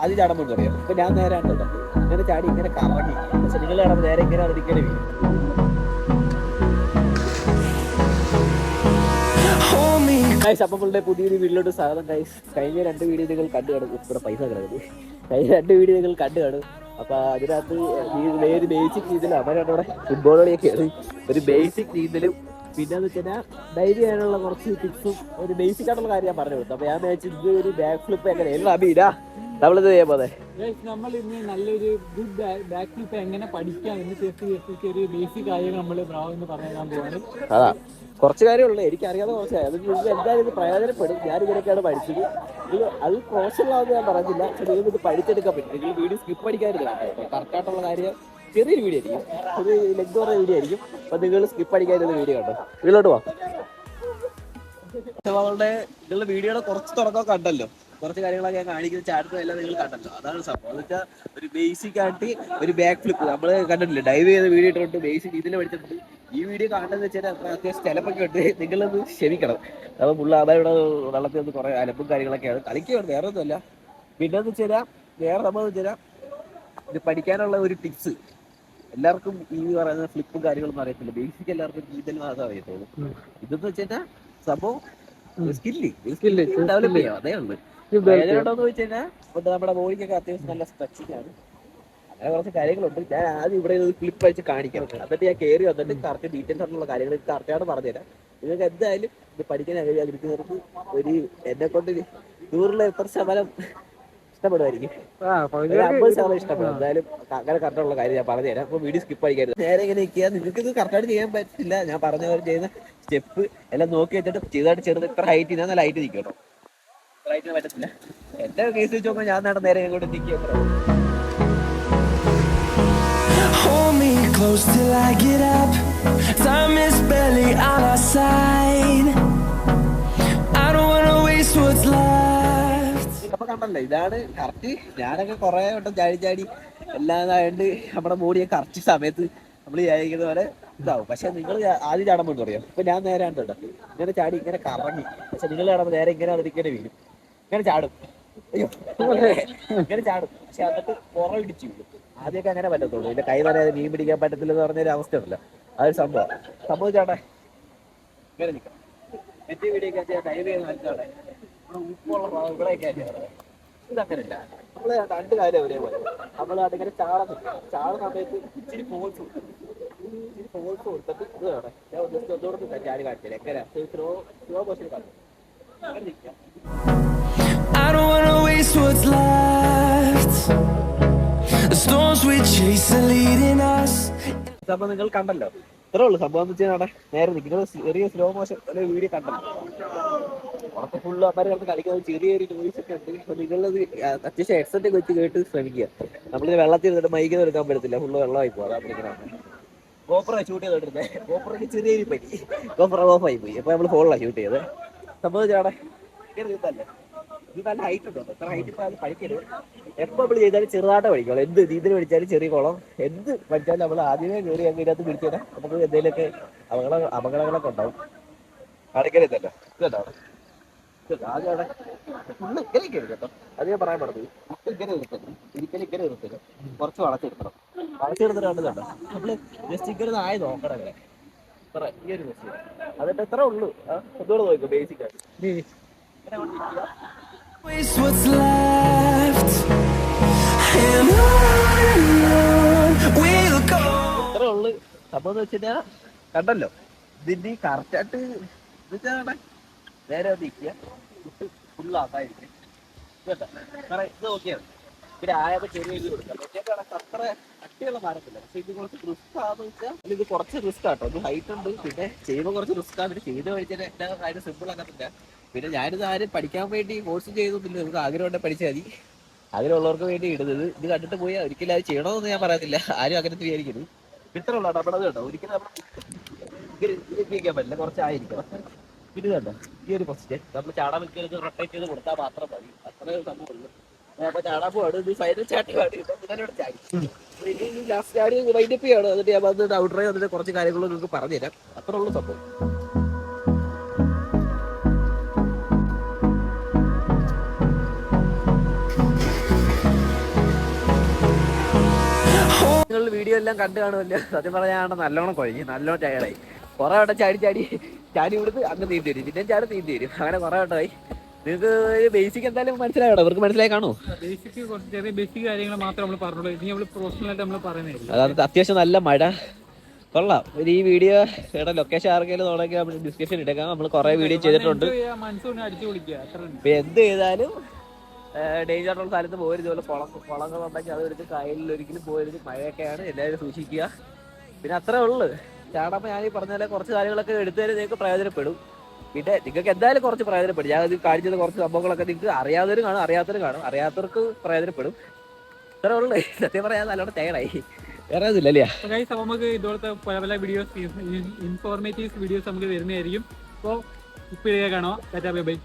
ആദ്യം ചാടാൻ പോയി പറയാം. ഇപ്പൊ ഞാൻ നേരെ ഇങ്ങനെ ചാടി ഇങ്ങനെ കറങ്ങി. പക്ഷെ നിങ്ങൾ കാണുമ്പോൾ നേരെ ഇങ്ങനെ അതിരിക്കണേ വീഴും. അപ്പങ്ങളുടെ പുതിയൊരു വീട്ടിലോട്ട് സ്വാഗതം ഗൈസ്. കഴിഞ്ഞ 2 വീഡിയോ നിങ്ങൾ കണ്ടു കാണും. ഇവിടെ പൈസ കിടക്കുന്നത്. കഴിഞ്ഞ 2 വീഡിയോ നിങ്ങൾ കണ്ടു കാണും. അപ്പൊ അതിനകത്ത് ഒരു ബേസിക് രീതിയിൽ അവരവിടെ ഫുട്ബോൾ കളിയൊക്കെയാണ്. ഒരു ബേസിക് രീതിയിലും പിന്നെ വെച്ചാൽ ഡൈലി ചെയ്യാനുള്ള കുറച്ച് ടിപ്സും ഒരു ബേസിക് ആയിട്ടുള്ള കാര്യം ഞാൻ പറഞ്ഞു കൊടുത്തു. അപ്പൊ ഞാൻ വെച്ചാൽ ഒരു ബാക്ക് ഫ്ലിപ്പ് എങ്ങനെയാണ് അബീരാ നമ്മളിത് ചെയ്യാൻ പോലെ നമ്മൾ ഇന്ന് നല്ലൊരു ഗുഡ് ബാക്ക് ഫ്ലിപ്പ് എങ്ങനെ പഠിക്കാം എന്ന് ഒരു ബേസിക് കാര്യങ്ങൾ നമ്മൾ എന്ന് പറയാൻ പോവാണ്. അതാ കുറച്ച് കാര്യമുള്ളൂ, എനിക്കറിയാതെ കുറച്ച് അത് നിങ്ങൾക്ക് എന്തായാലും ഇത് പ്രയോജനപ്പെടും. ഞാൻ ഇങ്ങനെയൊക്കെയാണ് പഠിച്ചത്. ഇത് അത് പ്രോഫഷണലാണെന്ന് ഞാൻ പറഞ്ഞില്ല. പക്ഷെ നിങ്ങൾക്ക് ഇത് പഠിച്ചെടുക്കാൻ പറ്റും. നിങ്ങൾ വീഡിയോ സ്കിപ്പ് അടിക്കാനില്ല. കറക്റ്റായിട്ടുള്ള കാര്യം ചെറിയൊരു വീഡിയോ ആയിരിക്കും, ഒരു ലെഗ് പറഞ്ഞ വീഡിയോ ആയിരിക്കും. അപ്പൊ നിങ്ങൾ സ്കിപ്പ് അടിക്കാതിരുന്ന വീഡിയോ കണ്ടോ. ഇതിലോട്ട് പോവാം. നിങ്ങളുടെ വീഡിയോയുടെ കുറച്ച് തുടക്കം കണ്ടല്ലോ, കുറച്ച് കാര്യങ്ങളൊക്കെ ഞാൻ കാണിക്കുന്ന ചാടുന്നതെല്ലാം നിങ്ങൾ കണ്ടല്ലോ. അതാണ് സംഭവം. എന്ന് വെച്ചാൽ ഒരു ബേസിക് ആയിട്ട് ഒരു ബാക്ക് ഫ്ലിപ്പ് നമ്മൾ കണ്ടിട്ടില്ല. ഡൈവ് ചെയ്ത വീഡിയോ ഇട്ടിട്ടുണ്ട്, ബേസിക് ഇതിൽ പഠിച്ചിട്ടുണ്ട്. ഈ വീഡിയോ കാണുന്നതെന്ന് വെച്ചാൽ അത്യാവശ്യം ചിലപ്പൊക്കെ ഉണ്ട്, നിങ്ങളൊന്ന് ക്ഷമിക്കണം. അപ്പോൾ ഇവിടെ വെള്ളത്തിൽ നിന്ന് കുറേ അലമ്പും കാര്യങ്ങളൊക്കെയാണ് കളിക്കുകയാണ്, വേറെ ഒന്നുമല്ല. പിന്നെന്ന് വെച്ചാൽ വേറെ സംഭവം വെച്ചാൽ ഇത് പഠിക്കാനുള്ള ഒരു ടിപ്സ് എല്ലാവർക്കും ഈ പറയുന്ന ഫ്ലിപ്പും കാര്യങ്ങളൊന്നും അറിയത്തില്ല. ബേസിക് എല്ലാവർക്കും നീന്തൽ മാത്രമേ അറിയത്തുള്ളൂ. ഇതെന്ന് വെച്ചാൽ സംഭവം സ്കില്ല് ഡെവലപ്പ് ചെയ്യാം, അതേ ഉള്ളൂ. വേദനയുണ്ടോന്ന് ചോദിച്ചു കഴിഞ്ഞാൽ നമ്മുടെ ബോഡിക്കൊക്കെ അത്യാവശ്യം നല്ല സ്ട്രെച്ചിങ് ആണ്. അങ്ങനെ കുറച്ച് കാര്യങ്ങളുണ്ട്. ഞാൻ ആദ്യം ഇവിടെ ക്ലിപ്പ് അടിച്ച് കാണിക്കണം. എന്നിട്ട് ഞാൻ കയറി വന്നിട്ട് കറക്റ്റ് ഡീറ്റെയിൽസ് ആയിട്ടുള്ള കാര്യങ്ങൾ കറക്റ്റായിട്ട് പറഞ്ഞുതരാം. നിങ്ങൾക്ക് എന്തായാലും ഇത് പഠിക്കാൻ ആഗ്രഹിക്കുന്നവർക്ക് ഒരു എന്നെ കൊണ്ട് 100% ഇഷ്ടപ്പെടുമായിരിക്കും. 50% ഇഷ്ടപ്പെടും എന്തായാലും. അങ്ങനെ കറക്റ്റുള്ള കാര്യം ഞാൻ പറഞ്ഞുതരാം. അപ്പോൾ വീഡിയോ സ്കിപ്പ് അടിക്കരുത്. നേരെ ഇങ്ങനെ നിൽക്കുക. നിങ്ങൾക്ക് ഇത് കറക്റ്റായിട്ട് ചെയ്യാൻ പറ്റില്ല. ഞാൻ പറഞ്ഞ പോലെ ചെയ്യുന്ന സ്റ്റെപ്പ് എല്ലാം നോക്കി വെച്ചിട്ട് ചെയ്തായിട്ട് ചെറുത് ഇത്ര ഹൈറ്റ് ഞാൻ നല്ല ഹൈറ്റ് നിൽക്കും കേട്ടോ. ഹൈറ്റിന് പറ്റത്തില്ല. എന്റെ കേസ് വെച്ച് നോക്കുമ്പോൾ ഞാൻ നേരെ ഇങ്ങോട്ട് നിൽക്കുക. Hold me close till I get up. Time is barely on our side. I don't wanna waste what's left. അപ്പൊ കണ്ടല്ലോ, ഇതാണ് കറക്റ്റ്. ഞാനൊക്കെ കുറെ വട്ടം ചാടി എല്ലാതായത് നമ്മുടെ ബോഡിയെ കറക്റ്റ് സമയത്ത് നമ്മൾ വിചാരിക്കുന്ന പോലെ ഇതാവും. പക്ഷെ നിങ്ങൾ ആദ്യം ചാടാൻ പോയി പറയാം. ഇപ്പൊ ഞാൻ നേരെ ഇങ്ങനെ ചാടി ഇങ്ങനെ കറങ്ങി. പക്ഷെ നിങ്ങൾ കാണുമ്പോൾ നേരെ ഇങ്ങനെ അതിരിക്കണേ വീഴും. ഇങ്ങനെ ചാടും, അയ്യോ ഇങ്ങനെ ചാടും. പക്ഷെ എന്നിട്ട് പുറകിടിച്ചു വീഴും. ആദ്യമൊക്കെ അങ്ങനെ പറ്റത്തുള്ളൂ. ഇതിന്റെ കൈ പറയാതെ മീൻ പിടിക്കാൻ പറ്റത്തില്ലെന്ന് പറഞ്ഞൊരു അവസ്ഥയുണ്ടല്ലോ. അതൊരു സംഭവം ചാട്ടെ ഇങ്ങനെ നിൽക്കാം. മറ്റേ വീഡിയോ ഡൈവ് ചെയ്ത് മനസ്സിലാടെ ഉപ്പുള്ള ഇവിടെയൊക്കെ ഇതങ്ങനെയല്ല. നമ്മള് 2 കാര്യം ഒരേപോലെ. നമ്മൾ അതിങ്ങനെ ചാടുന്ന സമയത്ത് ഇച്ചിരി ഫോഴ്സ് കൊടുത്തിട്ട് ഇത് വേണം. ഞാൻ ജസ്റ്റ് ഒന്നുകൂടെ ചാടി കാണിച്ചില്ല. എങ്ങനെ സ്ലോ മോഷൻ കാണിച്ചു. അങ്ങനെ നിൽക്കാം. I don't wanna waste what's left. The storms we chase are leading us. അപ്പൊ നിങ്ങൾ കണ്ടല്ലോ, ഇത്രേ ഉള്ളൂ സംഭവം. എന്ന് വെച്ചാൽ നേരെ നിൽക്കുന്നത് ചെറിയ സ്ലോ മോഷൻ വീഡിയോ കണ്ടല്ലോ. പുറത്ത് ഫുള്ള് അമ്മമാരെ കിടന്ന് കളിക്കുന്നത് ചെറിയൊരു നോയ്സ് ഒക്കെ ഉണ്ട്. അപ്പൊ നിങ്ങളത് അത്യാവശ്യം ഹെഡ്സെറ്റ് ഒക്കെ വെച്ച് കേട്ട് ശ്രമിക്കുക. നമ്മളിത് വെള്ളത്തിൽ നിന്നിട്ട് മൈക്ക് എടുക്കാൻ പറ്റത്തില്ല, ഫുള്ള് വെള്ളമായി പോകും. അതാണ് ഇങ്ങനെ ഗോപ്രോ ഷൂട്ട് ചെയ്തോണ്ടിരുന്നത്. ഗോപ്രോക്ക് ചെറിയൊരു പറ്റി, ഗോപ്രോ ഓഫായി പോയി. അപ്പൊ നമ്മൾ ഫോണിലാണ് ഷൂട്ട് ചെയ്തത്. സംഭവിച്ചാടെ ഇങ്ങനെ ഇതല്ലേ, ഇത് നല്ല ഹൈറ്റ് ഉണ്ടോ. അത്ര ഹൈറ്റ് ഇപ്പൊ അത് പഠിക്കരുത്. എപ്പോൾ നമ്മൾ ചെയ്താലും ചെറുതായിട്ട് പഠിക്കണം. എന്ത് രീതിയിൽ പഠിച്ചാലും ചെറിയ കുളം എന്ത് പഠിച്ചാലും നമ്മൾ ആദ്യമേ കയറി അതിനകത്ത് പിടിച്ചു കഴിഞ്ഞാൽ നമുക്ക് എന്തെങ്കിലുമൊക്കെ അപകടങ്ങളൊക്കെ ഉണ്ടാവും. അടയ്ക്കരുതല്ലോ. ഇതുണ്ടോ ആദ്യം അവിടെ ഫുള്ള് ഇങ്ങനെ കയറി കേട്ടോ. അത് ഞാൻ പറയാൻ പറഞ്ഞത്. ഇങ്ങനെ നിർത്തണം, ഇങ്ങനെ നിർത്തണം. കുറച്ച് വളച്ചെടുത്തിട്ട് കണ്ടതുണ്ടോ. നമ്മള് ജസ്റ്റ് ഇങ്ങനെ ആയി നോക്കണം. അങ്ങനെ ഇത്ര ഈ ഒരു മെസ്സേജ് അതിട്ട് എത്ര ഉള്ളൂ. ഒന്നുകൂടെ നോക്കും ബേസിക് ആയിട്ട്. Waste what's left. And on we'll go. ഇത്ര ഉള്ളു സംഭവം എന്ന് വെച്ചാ കണ്ടല്ലോ. ഇതിന്റെ കറക്റ്റായിട്ട് വെച്ചാൽ നേരെ നിൽക്കുക, ഫുള്ളാക്കാതിരിക്കും കേട്ടോ. കാരണം ഇത് നോക്കിയാണ്. പിന്നെ ആയപ്പോൾ ചെറിയ ഇത് കൊടുക്കാം. അത്ര കട്ടിയുള്ള മാരത്തില്ല. പക്ഷെ ഇത് കുറച്ച് റിസ്ക് ആണെന്ന് വെച്ചാൽ ഇത് കുറച്ച് റിസ്ക് ആട്ടോ. ഇത് ഹൈറ്റ് ഉണ്ട്, പിന്നെ ചെയ്യുമ്പോൾ കുറച്ച് റിസ്ക് ആണ്. പിന്നെ ചെയ്ത് കഴിച്ചാൽ എല്ലാ കാര്യം സിമ്പിൾ ആക്കത്തില്ല. പിന്നെ ഞാനിത് ആരും പഠിക്കാൻ വേണ്ടി കോഴ്സ് ചെയ്തൊന്നുമില്ല. നമുക്ക് ആഗ്രഹം ഉണ്ടെങ്കിൽ പഠിച്ചാൽ മതി. ആഗ്രഹമുള്ളവർക്ക് വേണ്ടി ഇടുന്നത്. ഇത് കണ്ടിട്ട് പോയാൽ ഒരിക്കലും അത് ചെയ്യണമെന്ന് ഞാൻ പറയത്തില്ല. ആരും അങ്ങനെ വിചാരിക്കരുത്. ഇത്ര ഉള്ളൂ നമ്മളത് കേട്ടോ. ഒരിക്കലും നമ്മൾ ഇരിക്കാൻ പറ്റില്ല, കുറച്ചായിരിക്കണം. ഇത് കണ്ടോ ഈ ഒരു പൊസിഷൻ നമ്മൾ ചാടാൻ വെക്കുന്നത് റൊട്ടേറ്റ് ചെയ്ത് കൊടുത്താൽ മാത്രം മതി. അത്രയും സംഭവമുള്ളൂ. അപ്പൊ ചാടാൻ പോവാണ്. ഇത് ഫൈനൽ ചാട്ടി പാടി ചാടി ലാസ്റ്റ് ചാടി വൈൻഡപ്പ് ചെയ്യാണ്. എന്നിട്ട് ഞാൻ വന്നിട്ട് ഔട്ടറേ വന്നിട്ട് കുറച്ച് കാര്യങ്ങൾ നിങ്ങൾക്ക് പറഞ്ഞുതരാം. അത്ര ഉള്ളൂ സംഭവം. നിങ്ങൾ വീഡിയോ എല്ലാം കണ്ടു കാണുമല്ലോ. സത്യം പറഞ്ഞാൽ നല്ലോണം കുഴഞ്ഞു, നല്ലോണം ടയർഡായി. കുറെ വട്ടം ചാടി ഇവിടുന്ന് അങ്ങ് നീന്തി വരും, പിന്നെ ചാടി നീന്തി വരും, അങ്ങനെ കുറെ വട്ടമായി. നിങ്ങൾക്ക് ബേസിക് എന്തായാലും മനസ്സിലായോ? ഇവർക്ക് മനസ്സിലായി കാണൂ. ബേസിക് കുറച്ച് ചെറിയ ബേസിക് കാര്യങ്ങൾ മാത്രമേ നമ്മൾ പറഞ്ഞുള്ളൂ. ഇനി നമ്മൾ പ്രൊഫഷണൽ ആയിട്ട് നമ്മൾ പറയുന്നില്ല. അതായത് അത്യാവശ്യം നല്ല മഴ കൊള്ളാം. ഒരു ഈ വീഡിയോ ഇവിടെ ലൊക്കേഷൻ ആർക്കെങ്കിലും തുടങ്ങി നമ്മൾ ഡിസ്കഷൻ എടുക്കാം. നമ്മൾ കുറെ വീഡിയോ ചെയ്തിട്ടുണ്ട്. മനസ്സുകൊണ്ട് അടിച്ചു പൊളിക്കുക, അത്ര ഇപ്പൊ എന്ത് ചെയ്താലും ഡേഞ്ചർ ആയിട്ടുള്ള സ്ഥലത്ത് പോകരുത്. ഇതുപോലെ കുളങ്ങളുണ്ടെങ്കിൽ അത് എടുത്ത് കായലിൽ ഒരിക്കലും പോകരുത്. മഴയൊക്കെയാണ്, എല്ലാവരും സൂക്ഷിക്കുക. പിന്നെ അത്രേ ഉള്ളു. ചാടുമ്പോൾ ഞാൻ ഈ പറഞ്ഞ പോലെ കുറച്ച് കാര്യങ്ങളൊക്കെ എടുത്താലും നിങ്ങൾക്ക് പ്രയോജനപ്പെടും. പിന്നെ നിങ്ങൾക്ക് എന്തായാലും കുറച്ച് പ്രയോജനപ്പെടും. ഞാൻ ഇത് കാണിച്ചത് കുറച്ച് സംഭവങ്ങളൊക്കെ നിങ്ങൾക്ക് അറിയാത്തവരും കാണും, അറിയാത്തവർക്ക് പ്രയോജനപ്പെടും. അത്രേ ഉള്ളു. സത്യം പറയാൻ നല്ലോണം ടയർഡായി, വേറെ ഒന്നുമില്ല. നമുക്ക് ഇതുപോലത്തെ പല പല വീഡിയോസ്, ഇൻഫോർമേറ്റീവ് വീഡിയോസ് നമുക്ക് വരുന്നതായിരിക്കും. അപ്പോൾ ഇപ്പോൾ കാണാം. ബൈ.